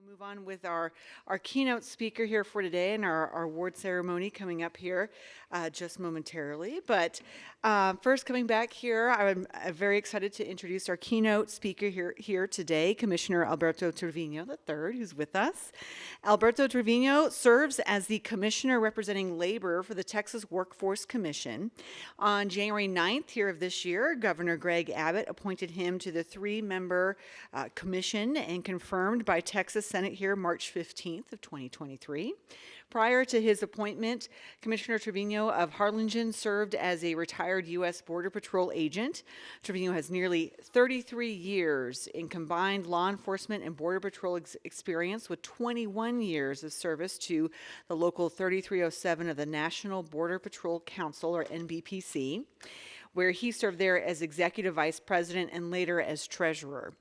We'll move on with our keynote speaker here for today and our award ceremony coming up here just momentarily. But first, coming back here, I'm very excited to introduce our keynote speaker here today, Commissioner Alberto Trevino III, who's with us. Alberto Trevino serves as the Commissioner representing labor for the Texas Workforce Commission. On January 9th here of this year, Governor Greg Abbott appointed him to the three-member commission and confirmed by Texas Senate here March 15th of 2023. Prior to his appointment, Commissioner Trevino of Harlingen served as a retired U.S. Border Patrol agent. Trevino has nearly 33 years in combined law enforcement and Border Patrol experience with 21 years of service to the local 3307 of the National Border Patrol Council, or NBPC, where he served there as Executive Vice President and later as Treasurer.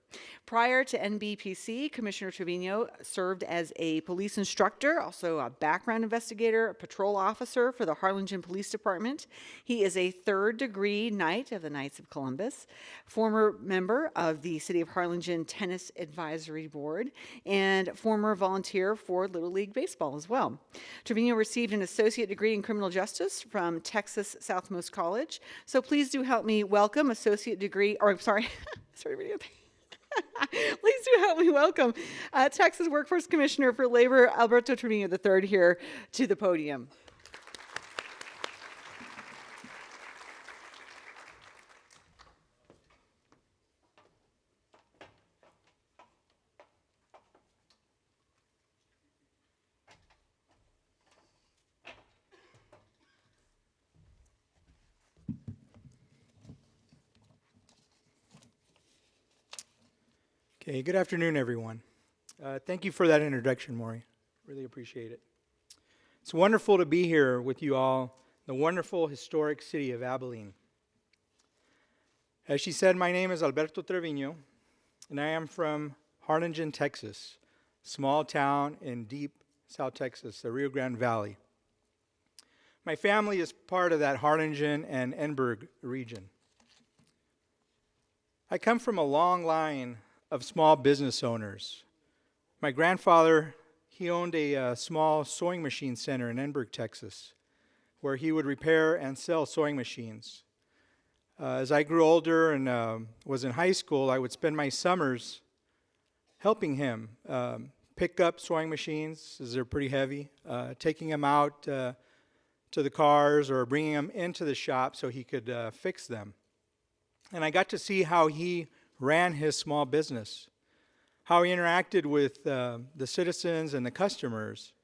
Prior to NBPC, Commissioner Trevino served as a police instructor, also a background investigator, a patrol officer for the Harlingen Police Department. He is a third-degree Knight of the Knights of Columbus, former member of the City of Harlingen Tennis Advisory Board, and former volunteer for Little League Baseball as well. Trevino received an associate degree in criminal justice from Texas Southmost College. So please do help me welcome associate degree, or I'm sorry, please do help me welcome Texas Workforce Commissioner for Labor, Alberto Trevino III, here to the podium. Okay, good afternoon, everyone. Thank you for that introduction, Maury. Really appreciate it. It's wonderful to be here with you all in the wonderful historic city of Abilene. As she said, my name is Alberto Trevino, and I am from Harlingen, Texas, small town in deep South Texas, the Rio Grande Valley. My family is part of that Harlingen and Enberg region. I come from a long line of small business owners. My grandfather, he owned a small sewing machine center in Enberg, Texas, where he would repair and sell sewing machines. As I grew older and was in high school, I would spend my summers helping him pick up sewing machines, as they're pretty heavy, taking them out to the cars or bringing them into the shop so he could fix them. And I got to see how he ran his small business, how he interacted with the citizens and the customers,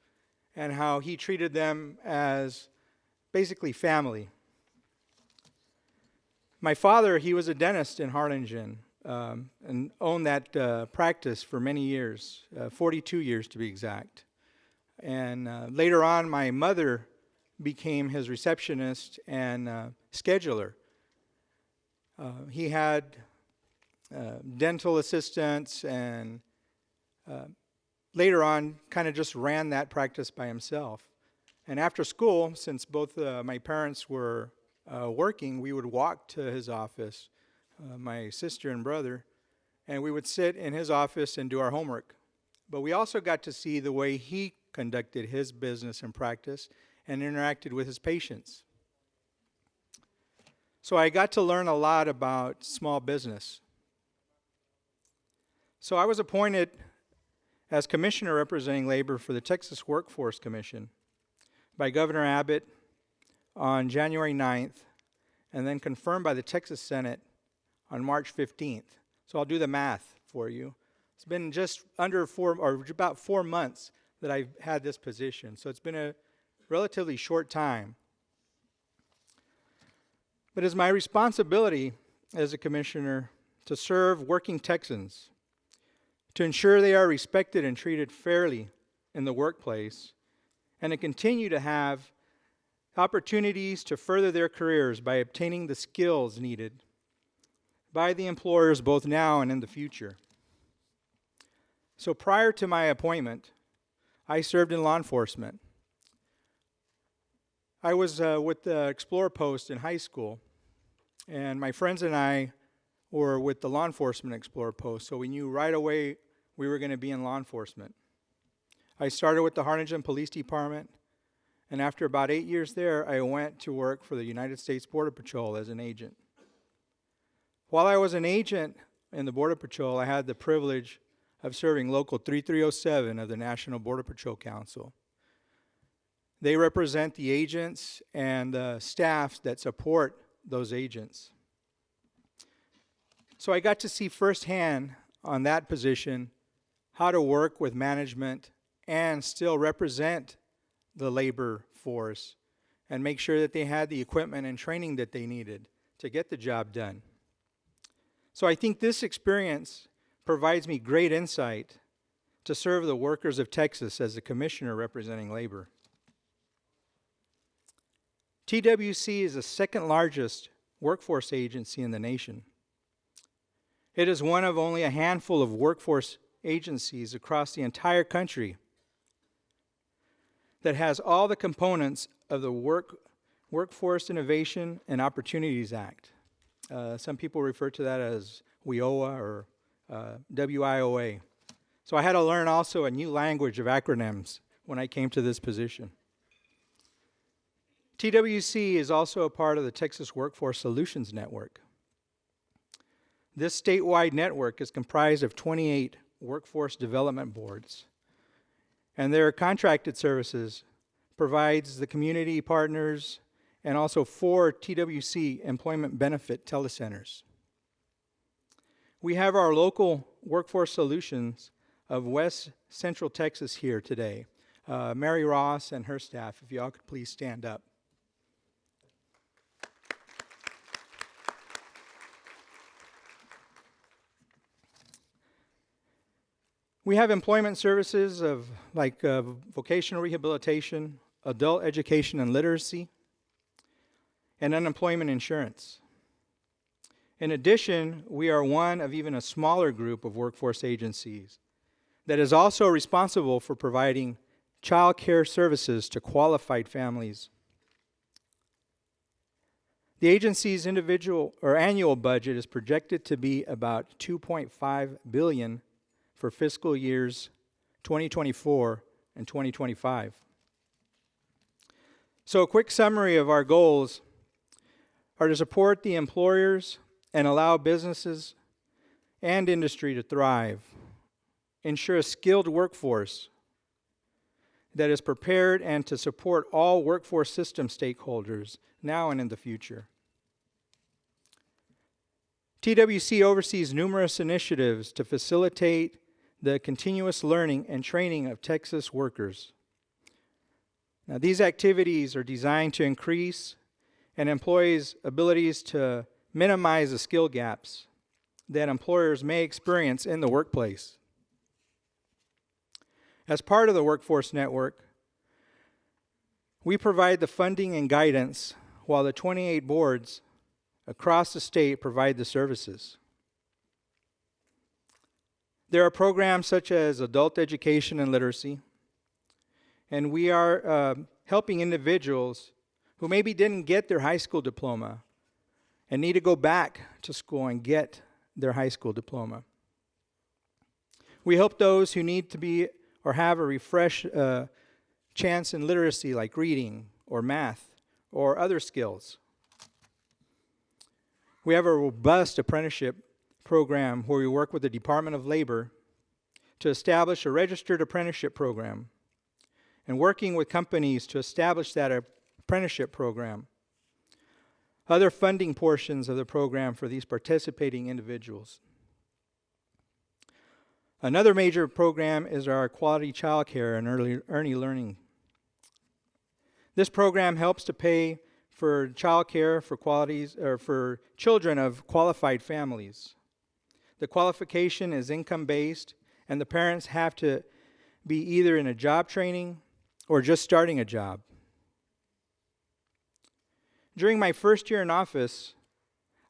and how he treated them as basically family. My father, he was a dentist in Harlingen and owned that practice for many years, 42 years to be exact. And later on, my mother became his receptionist and scheduler. He had dental assistants, and later on kind of just ran that practice by himself. And after school, since both my parents were working, we would walk to his office, my sister and brother, and we would sit in his office and do our homework. But we also got to see the way he conducted his business and practice and interacted with his patients. So I got to learn a lot about small business. So I was appointed as Commissioner representing labor for the Texas Workforce Commission by Governor Abbott on January 9th, and then confirmed by the Texas Senate on March 15th. So I'll do the math for you. It's been just about 4 months that I've had this position, so it's been a relatively short time. But it's my responsibility as a commissioner to serve working Texans, to ensure they are respected and treated fairly in the workplace, and to continue to have opportunities to further their careers by obtaining the skills needed by the employers both now and in the future. So prior to my appointment, I served in law enforcement. I was with the Explorer Post in high school, and my friends and I were with the Law Enforcement Explorer Post, so we knew right away we were going to be in law enforcement. I started with the Harlingen Police Department, and after about 8 years there, I went to work for the United States Border Patrol as an agent. While I was an agent in the Border Patrol, I had the privilege of serving Local 3307 of the National Border Patrol Council. They represent the agents and the staffs that support those agents. So I got to see firsthand on that position how to work with management and still represent the labor force and make sure that they had the equipment and training that they needed to get the job done. So I think this experience provides me great insight to serve the workers of Texas as the commissioner representing labor. TWC is the second largest workforce agency in the nation. It is one of only a handful of workforce agencies across the entire country that has all the components of the Workforce Innovation and Opportunities Act. Some people refer to that as WIOA or WIOA. So I had to learn also a new language of acronyms when I came to this position. TWC is also a part of the Texas Workforce Solutions Network. This statewide network is comprised of 28 workforce development boards, and their contracted services provides the community partners and also 4 TWC employment benefit telecenters. We have our local workforce solutions of West Central Texas here today. Mary Ross and her staff, if y'all could please stand up. We have employment services of like vocational rehabilitation, adult education and literacy, and unemployment insurance. In addition, we are one of even a smaller group of workforce agencies that is also responsible for providing child care services to qualified families. The agency's individual or annual budget is projected to be about $2.5 billion for fiscal years 2024 and 2025. So a quick summary of our goals are to support the employers and allow businesses and industry to thrive, ensure a skilled workforce that is prepared, and to support all workforce system stakeholders now and in the future. TWC oversees numerous initiatives to facilitate the continuous learning and training of Texas workers. Now, these activities are designed to increase an employee's abilities to minimize the skill gaps that employers may experience in the workplace. As part of the Workforce Network, we provide the funding and guidance while the 28 boards across the state provide the services. There are programs such as adult education and literacy, and we are helping individuals who maybe didn't get their high school diploma and need to go back to school and get their high school diploma. We help those who need to be or have a refresh chance in literacy like reading or math or other skills. We have a robust apprenticeship program where we work with the Department of Labor to establish a registered apprenticeship program and working with companies to establish that apprenticeship program. Other funding portions of the program for these participating individuals. Another major program is our quality child care and early learning. This program helps to pay for child care for children of qualified families. The qualification is income-based, and the parents have to be either in a job training or just starting a job. During my first year in office,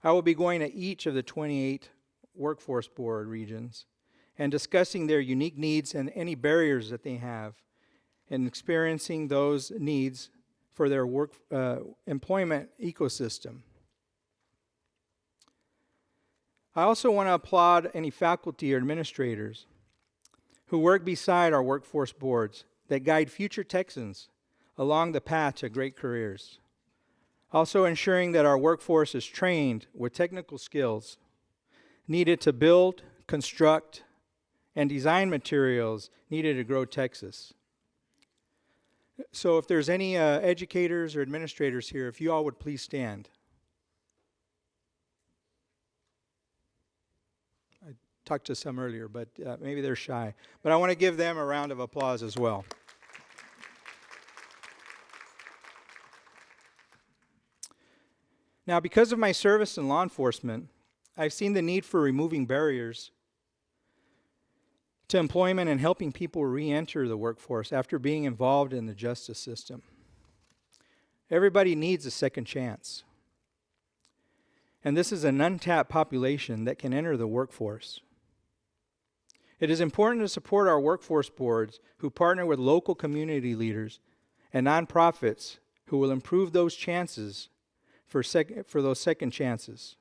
I will be going to each of the 28 workforce board regions and discussing their unique needs and any barriers that they have in experiencing those needs for their employment ecosystem. I also want to applaud any faculty or administrators who work beside our workforce boards that guide future Texans along the path to great careers. Also ensuring that our workforce is trained with technical skills needed to build, construct, and design materials needed to grow Texas. So if there's any educators or administrators here, if you all would please stand. I talked to some earlier, but maybe they're shy. But I want to give them a round of applause as well. Now, because of my service in law enforcement, I've seen the need for removing barriers to employment and helping people re-enter the workforce after being involved in the justice system. Everybody needs a second chance. And this is an untapped population that can enter the workforce. It is important to support our workforce boards who partner with local community leaders and nonprofits who will improve those chances for those second chances.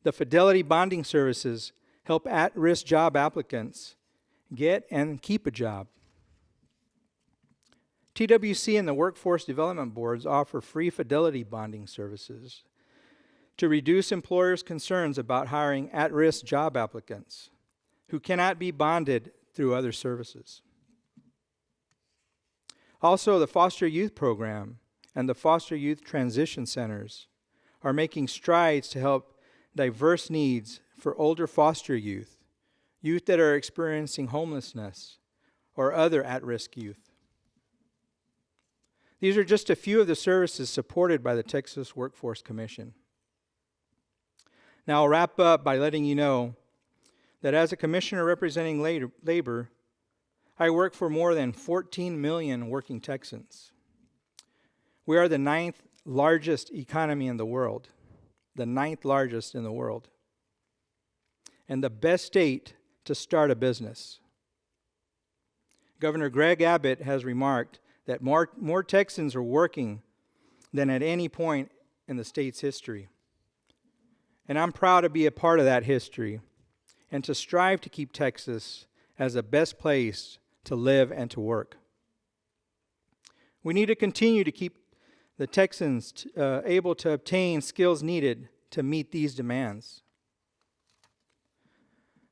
The Fidelity Bonding Services help at-risk job applicants get and keep a job. TWC and the Workforce Development Boards offer free fidelity bonding services to reduce employers' concerns about hiring at-risk job applicants who cannot be bonded through other services. Also, the Foster Youth Program and the Foster Youth Transition Centers are making strides to help diverse needs for older foster youth that are experiencing homelessness, or other at-risk youth. These are just a few of the services supported by the Texas Workforce Commission. Now I'll wrap up by letting you know that as a commissioner representing labor, I work for more than 14 million working Texans. We are the 9th largest economy in the world, the 9th largest in the world, and the best state to start a business. Governor Greg Abbott has remarked that more Texans are working than at any point in the state's history. And I'm proud to be a part of that history and to strive to keep Texas as the best place to live and to work. We need to continue to keep the Texans able to obtain skills needed to meet these demands.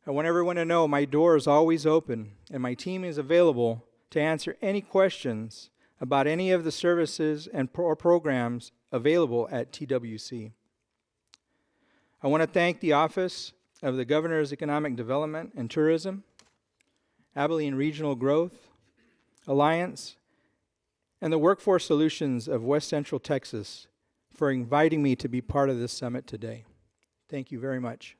I want everyone to know my door is always open and my team is available to answer any questions about any of the services and programs available at TWC. I want to thank the Office of the Governor's Economic Development and Tourism, Abilene Regional Growth Alliance, and the Workforce Solutions of West Central Texas for inviting me to be part of this summit today. Thank you very much.